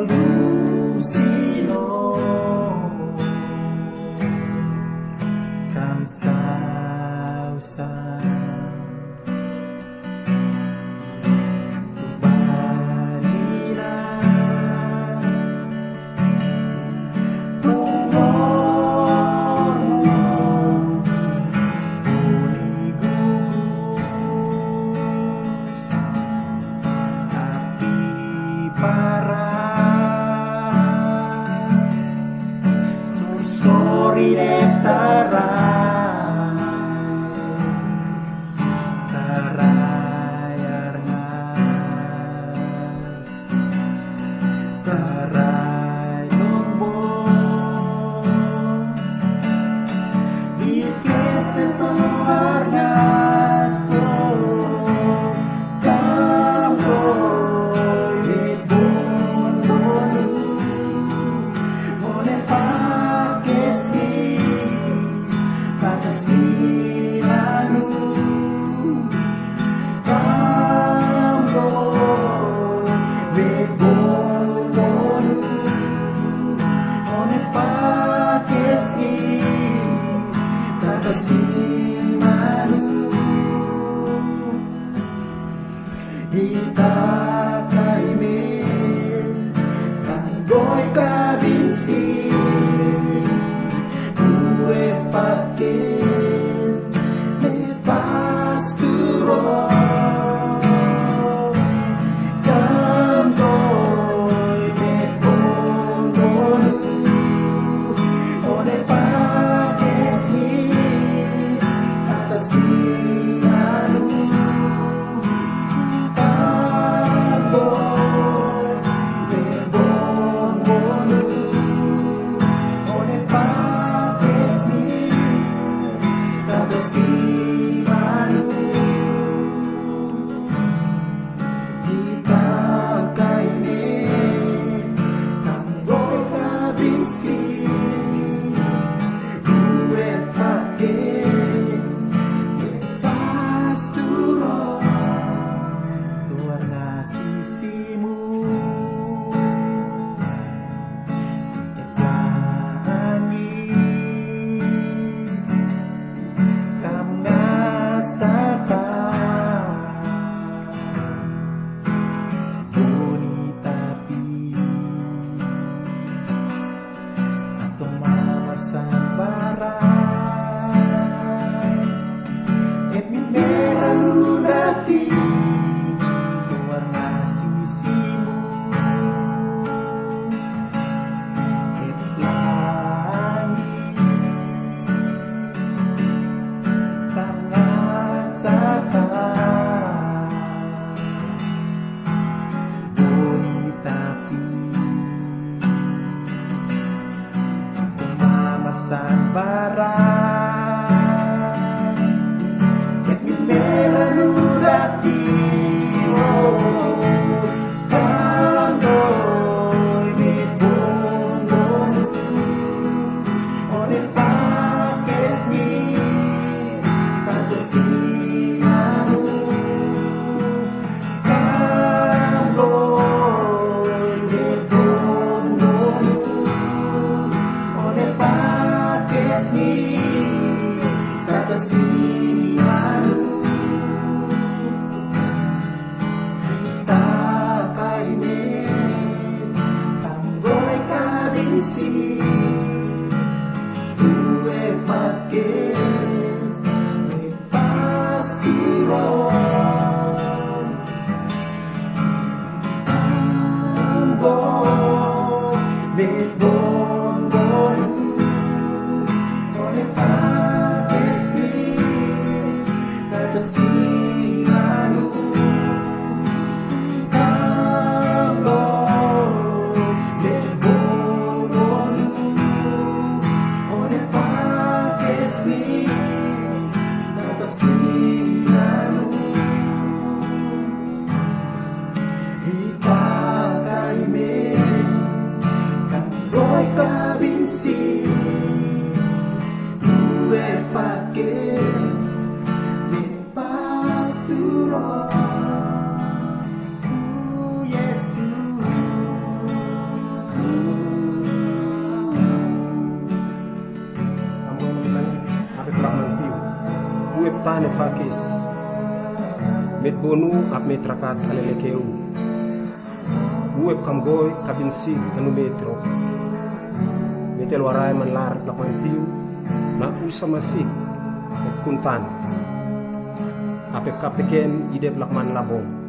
malusino kamsausa tubalina pungong unigugus api para sorry neptara tarayar ngas taray nombo ikes tetuar ngaso kambo ibun bonu mone pakeskis patasilanu kambo ibun bonu mone pakeskis patasilanu itakaimin kanggoy kabinsi kue pakis me pasturo kanggoy me pondonu one pakis his atasinanu tane fakis met bonu ap metrakat alelekeu uep kam goy kabin si anu metro metel warai man lar lakman piu na usa masik et kuntan ape kapeken idep lakman labong